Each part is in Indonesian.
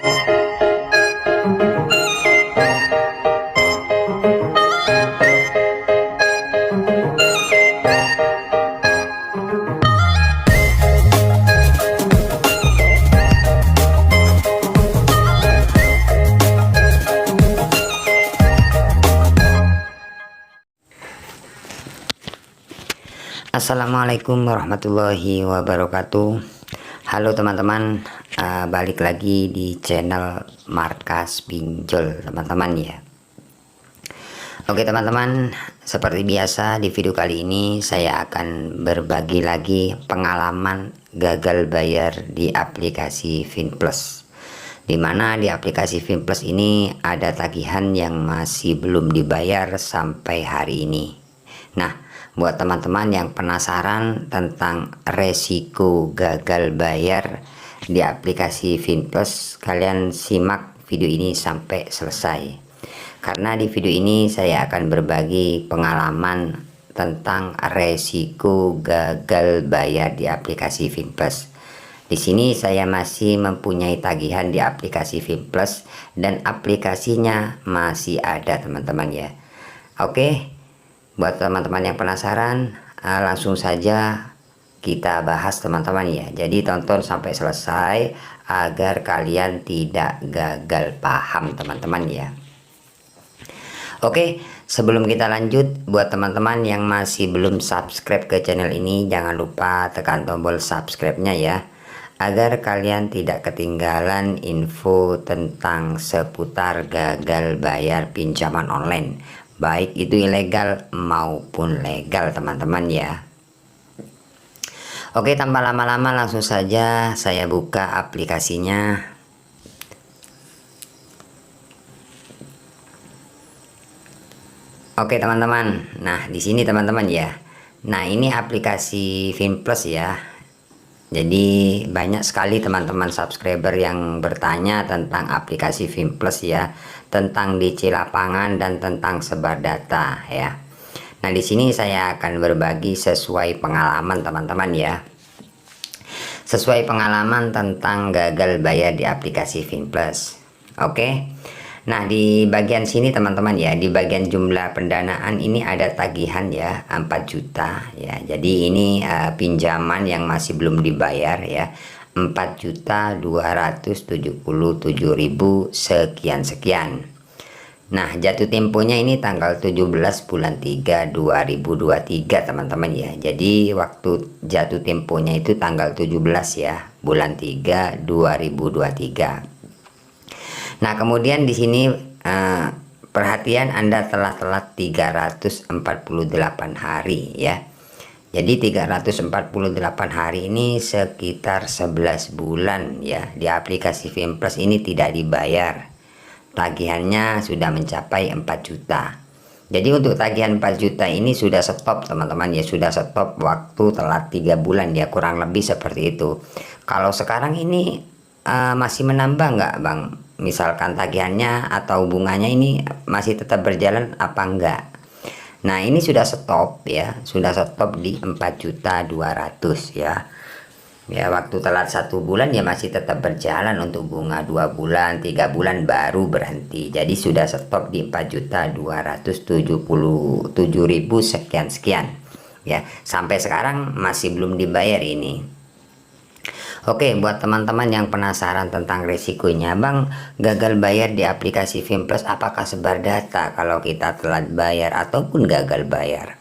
Assalamualaikum warahmatullahi wabarakatuh. Halo teman-teman, balik lagi di channel Markas Pinjol teman-teman ya. Oke teman-teman, seperti biasa di video kali ini saya akan berbagi lagi pengalaman gagal bayar di aplikasi Finplus. Dimana di aplikasi Finplus ini ada tagihan yang masih belum dibayar sampai hari ini. Nah, buat teman-teman yang penasaran tentang resiko gagal bayar di aplikasi Finplus, kalian simak video ini sampai selesai. Karena di video ini saya akan berbagi pengalaman tentang resiko gagal bayar di aplikasi Finplus. Di sini saya masih mempunyai tagihan di aplikasi Finplus dan aplikasinya masih ada teman-teman ya. Oke. Buat teman-teman yang penasaran, langsung saja kita bahas teman-teman ya. Jadi tonton sampai selesai agar kalian tidak gagal paham teman-teman ya. Oke, sebelum kita lanjut, buat teman-teman yang masih belum subscribe ke channel ini, jangan lupa tekan tombol subscribe-nya ya, agar kalian tidak ketinggalan info tentang seputar gagal bayar pinjaman online, baik itu ilegal maupun legal teman-teman ya. Oke, tanpa lama-lama langsung saja saya buka aplikasinya. Oke teman-teman, nah di sini teman-teman ya. Nah ini aplikasi Finplus ya. Jadi banyak sekali teman-teman subscriber yang bertanya tentang aplikasi Finplus ya, tentang DC lapangan dan tentang sebar data ya. Nah di sini saya akan berbagi sesuai pengalaman teman-teman ya, sesuai pengalaman tentang gagal bayar di aplikasi Finplus. Oke. Nah di bagian sini teman-teman ya, di bagian jumlah pendanaan ini ada tagihan ya 4 juta ya. Jadi ini pinjaman yang masih belum dibayar ya, 4.277.000 sekian. Nah jatuh temponya ini tanggal 17 bulan 3 2023 teman-teman ya. Jadi waktu jatuh temponya itu tanggal 17 ya bulan 3 2023. Nah kemudian di sini perhatian Anda telah 348 hari ya. Jadi 348 hari ini sekitar 11 bulan ya, di aplikasi Finplus ini tidak dibayar. Tagihannya sudah mencapai 4 juta. Jadi untuk tagihan 4 juta ini sudah stop teman-teman ya, sudah stop waktu telat 3 bulan ya, kurang lebih seperti itu. Kalau sekarang ini masih menambah nggak Bang? Misalkan tagihannya atau bunganya ini masih tetap berjalan apa enggak? Nah ini sudah stop ya, sudah stop di 4.200.000 ya. Ya waktu telat 1 bulan ya masih tetap berjalan, untuk bunga 2 bulan 3 bulan baru berhenti. Jadi sudah stop di 4.277.000 sekian ya. Sampai sekarang masih belum dibayar ini. Oke, buat teman-teman yang penasaran tentang risikonya, Bang, gagal bayar di aplikasi Finplus apakah sebar data kalau kita telat bayar ataupun gagal bayar?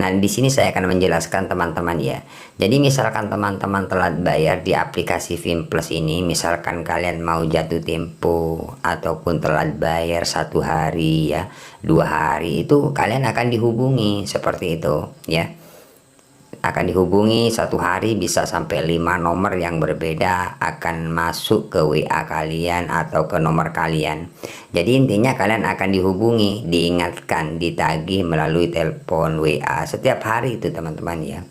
Nah, di sini saya akan menjelaskan teman-teman ya. Jadi misalkan teman-teman telat bayar di aplikasi Finplus ini, misalkan kalian mau jatuh tempo ataupun telat bayar 1 hari ya, 2 hari, itu kalian akan dihubungi seperti itu ya. Akan dihubungi 1 hari bisa sampai 5 nomor yang berbeda akan masuk ke WA kalian atau ke nomor kalian. Jadi intinya kalian akan dihubungi, diingatkan, ditagih melalui telepon, WA setiap hari itu teman-teman ya.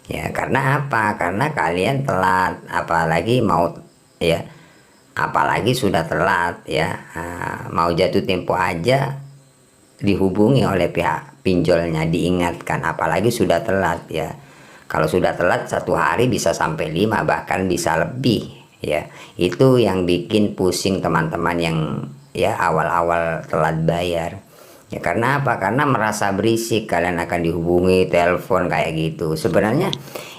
Ya karena apa? Karena kalian telat, apalagi mau ya, apalagi sudah telat ya, mau jatuh tempo aja dihubungi oleh pihak pinjolnya, diingatkan, apalagi sudah telat ya. Kalau sudah telat 1 hari bisa sampai 5 bahkan bisa lebih ya. Itu yang bikin pusing teman-teman yang ya awal-awal telat bayar. Ya karena apa? Karena merasa berisik kalian akan dihubungi telepon kayak gitu. Sebenarnya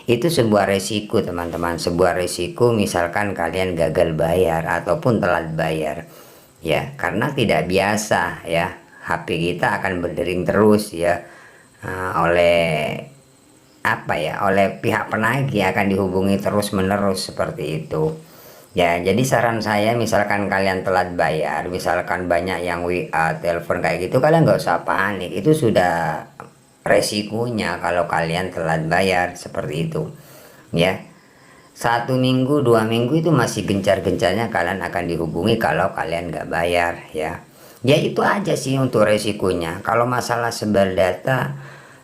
itu sebuah resiko teman-teman, sebuah resiko misalkan kalian gagal bayar ataupun telat bayar. Ya, karena tidak biasa ya. HP kita akan berdering terus ya, oleh apa ya, oleh pihak penagih akan dihubungi terus menerus seperti itu ya. Jadi saran saya, misalkan kalian telat bayar, misalkan banyak yang WA telepon kayak gitu, kalian nggak usah panik. Itu sudah resikonya kalau kalian telat bayar seperti itu ya. 1 minggu 2 minggu itu masih gencar-gencarnya kalian akan dihubungi kalau kalian nggak bayar ya. Ya itu aja sih untuk resikonya. Kalau masalah sebar data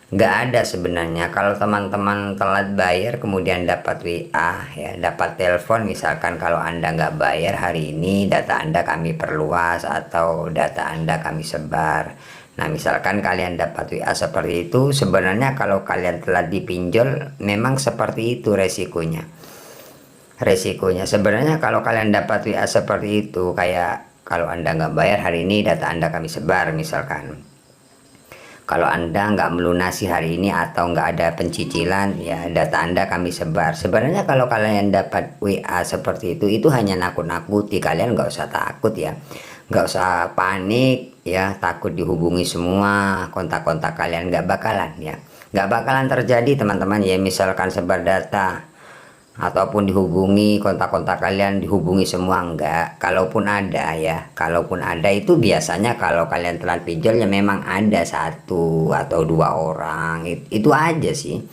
nggak ada sebenarnya. Kalau teman-teman telat bayar kemudian dapat WA ya, dapat telepon, misalkan kalau Anda nggak bayar hari ini, data Anda kami perluas atau data Anda kami sebar. Nah misalkan kalian dapat WA seperti itu, sebenarnya kalau kalian telat dipinjol memang seperti itu resikonya. Sebenarnya kalau kalian dapat WA seperti itu, kayak kalau Anda nggak bayar hari ini, data Anda kami sebar misalkan. Kalau Anda nggak melunasi hari ini atau nggak ada pencicilan ya, data Anda kami sebar. Sebenarnya kalau kalian dapat WA seperti itu hanya nakut-nakuti. Kalian nggak usah takut ya, nggak usah panik ya, takut dihubungi semua kontak-kontak kalian, nggak bakalan ya, nggak bakalan terjadi teman-teman ya. Misalkan sebar data ataupun dihubungi kontak-kontak kalian, dihubungi semua, enggak. Kalaupun ada ya, kalaupun ada itu biasanya kalau kalian telat pinjol ya memang ada 1 atau 2 orang, itu aja sih.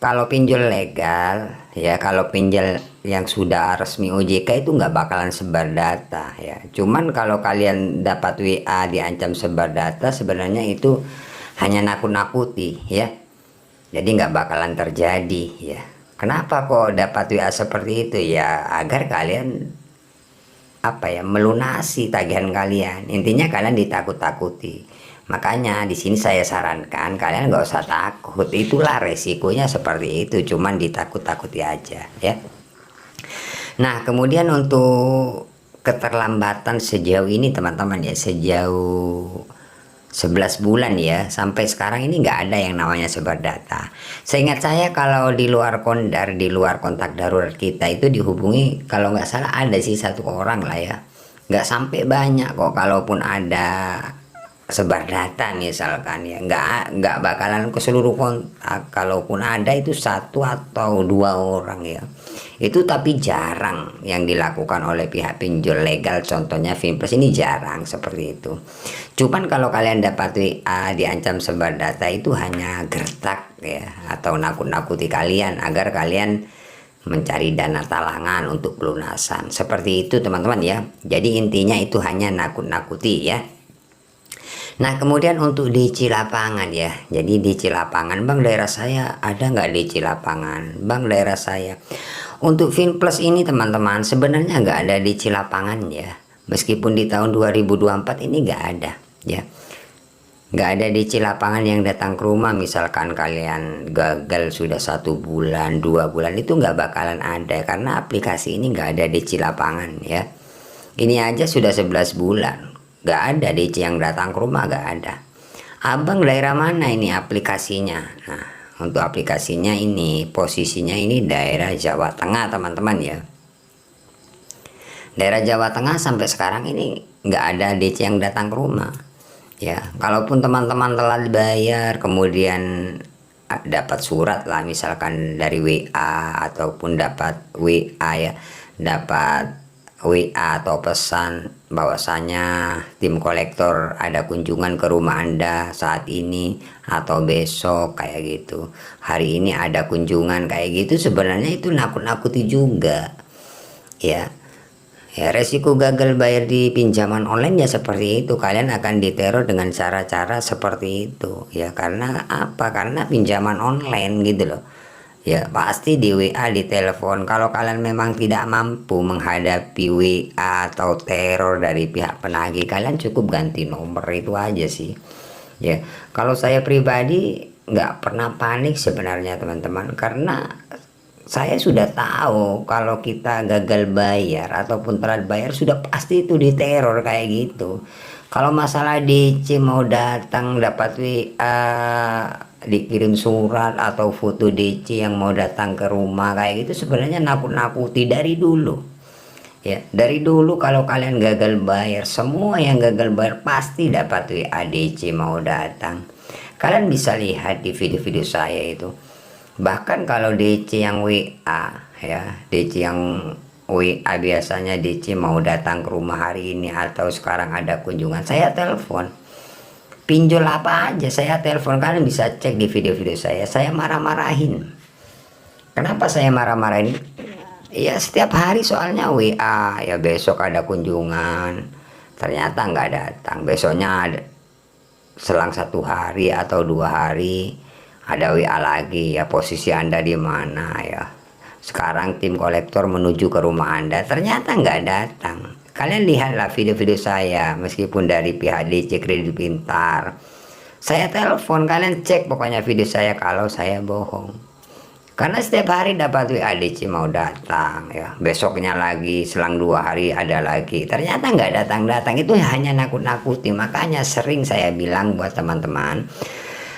Kalau pinjol legal ya, kalau pinjol yang sudah resmi OJK itu nggak bakalan sebar data ya. Cuman kalau kalian dapat WA diancam sebar data, sebenarnya itu hanya nakut-nakuti ya, jadi nggak bakalan terjadi ya. Kenapa kok dapat WA seperti itu ya? Agar kalian apa ya, melunasi tagihan kalian. Intinya kalian ditakut-takuti. Makanya di sini saya sarankan kalian nggak usah takut. Itulah resikonya seperti itu. Cuman ditakut-takuti aja ya. Nah kemudian untuk keterlambatan sejauh ini teman-teman ya, sejauh 11 bulan ya, sampai sekarang ini nggak ada yang namanya sebar data. Seingat saya kalau di luar Kondar, di luar kontak darurat kita itu dihubungi, kalau nggak salah ada sih 1 orang lah ya, nggak sampai banyak kok. Kalaupun ada sebar data misalkan ya, nggak bakalan ke seluruh kontak. Kalaupun ada itu 1 atau 2 orang ya, itu tapi jarang yang dilakukan oleh pihak pinjol legal. Contohnya Finplus ini jarang seperti itu. Cuman kalau kalian dapat WA diancam sebar data itu hanya gertak ya, atau nakut-nakuti kalian agar kalian mencari dana talangan untuk pelunasan seperti itu teman-teman ya. Jadi intinya itu hanya nakut-nakuti ya. Nah kemudian untuk DC lapangan ya, jadi DC lapangan, Bang daerah saya ada nggak DC lapangan? Bang daerah saya untuk Finplus ini teman-teman sebenarnya nggak ada DC lapangan ya, meskipun di tahun 2024 ini nggak ada ya, nggak ada DC lapangan yang datang ke rumah. Misalkan kalian gagal sudah 1 bulan 2 bulan itu nggak bakalan ada, karena aplikasi ini nggak ada DC lapangan ya. Ini aja sudah 11 bulan nggak ada DC yang datang ke rumah, nggak ada. Abang daerah mana ini aplikasinya? Nah untuk aplikasinya ini posisinya ini daerah Jawa Tengah teman-teman ya. Daerah Jawa Tengah sampai sekarang ini nggak ada DC yang datang ke rumah ya. Kalaupun teman-teman telah bayar kemudian dapat surat lah misalkan dari WA ataupun dapat WA ya, dapat WA atau pesan bahwasanya tim kolektor ada kunjungan ke rumah Anda saat ini atau besok kayak gitu, hari ini ada kunjungan kayak gitu, sebenarnya itu nakut-nakuti juga ya. Ya resiko gagal bayar di pinjaman online ya seperti itu, kalian akan diteror dengan cara-cara seperti itu ya. Karena apa? Karena pinjaman online gitu loh ya, pasti di WA, di telepon. Kalau kalian memang tidak mampu menghadapi WA atau teror dari pihak penagih, kalian cukup ganti nomor, itu aja sih ya. Kalau saya pribadi nggak pernah panik sebenarnya teman-teman, karena saya sudah tahu kalau kita gagal bayar ataupun telat bayar sudah pasti itu diteror kayak gitu. Kalau masalah DC mau datang dapat WA, dikirim surat atau foto DC yang mau datang ke rumah kayak gitu, sebenarnya nakut-nakuti dari dulu. Ya, dari dulu kalau kalian gagal bayar, semua yang gagal bayar pasti dapat WA DC mau datang. Kalian bisa lihat di video-video saya itu. Bahkan kalau DC yang WA ya, DC yang WA biasanya DC mau datang ke rumah hari ini atau sekarang ada kunjungan, saya telepon. Pinjol apa aja saya telepon, kalian bisa cek di video-video saya marah-marahin. Kenapa saya marah-marahin? Ya setiap hari soalnya WA, ya besok ada kunjungan, ternyata nggak datang. Besoknya ada, selang 1 hari atau 2 hari ada WA lagi, ya posisi Anda di mana ya. Sekarang tim kolektor menuju ke rumah Anda, ternyata nggak datang. Kalian lihatlah video-video saya, meskipun dari pihak DC Kredit Pintar. Saya telepon, kalian cek pokoknya video saya kalau saya bohong. Karena setiap hari dapat WA DC mau datang ya. Besoknya lagi selang 2 hari ada lagi. Ternyata nggak datang-datang, itu hanya nakut-nakuti. Makanya sering saya bilang buat teman-teman,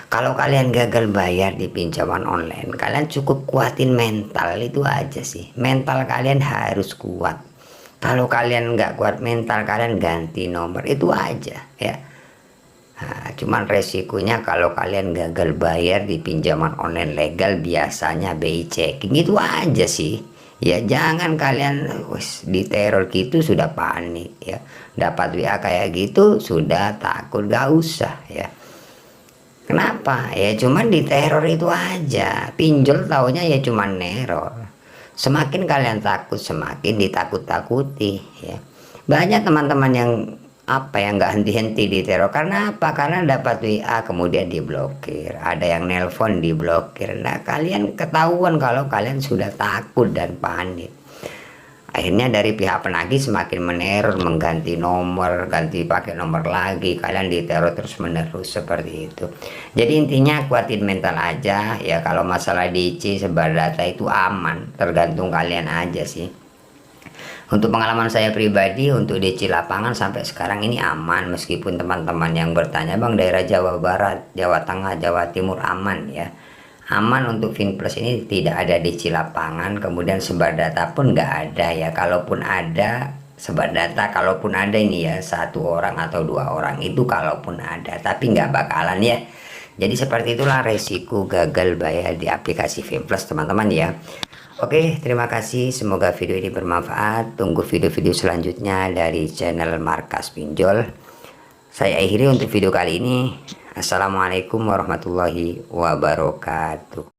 kalau kalian gagal bayar di pinjaman online, kalian cukup kuatin mental, itu aja sih. Mental kalian harus kuat. Kalau kalian nggak kuat mental, kalian ganti nomor, itu aja ya. Nah, cuman resikonya kalau kalian gagal bayar di pinjaman online legal, biasanya BI checking, itu aja sih. Ya jangan kalian diteror gitu sudah panik ya. Dapat WA kayak gitu sudah takut, gak usah ya. Kenapa? Ya cuman diteror itu aja. Pinjol taunya ya cuman neror. Semakin kalian takut, semakin ditakut-takuti ya. Banyak teman-teman yang nggak henti-henti diteror. Karena apa? Karena dapat WA kemudian diblokir. Ada yang nelpon diblokir. Nah, kalian ketahuan kalau kalian sudah takut dan panik. Akhirnya dari pihak penagih semakin meneror, mengganti nomor, ganti pakai nomor lagi, kalian diteror terus menerus seperti itu. Jadi intinya kuatin mental aja ya. Kalau masalah DC sebar data itu aman, tergantung kalian aja sih. Untuk pengalaman saya pribadi untuk DC lapangan sampai sekarang ini aman, meskipun teman-teman yang bertanya, bang daerah Jawa Barat, Jawa Tengah, Jawa Timur aman ya. Aman untuk Finplus ini, tidak ada DC lapangan, kemudian sebar data pun nggak ada ya. Kalaupun ada sebar data, kalaupun ada ini ya 1 orang atau 2 orang itu kalaupun ada, tapi nggak bakalan ya. Jadi seperti itulah resiko gagal bayar di aplikasi Finplus teman-teman ya. Oke, terima kasih, semoga video ini bermanfaat. Tunggu video-video selanjutnya dari channel Markas Pinjol. Saya akhiri untuk video kali ini. Assalamualaikum warahmatullahi wabarakatuh.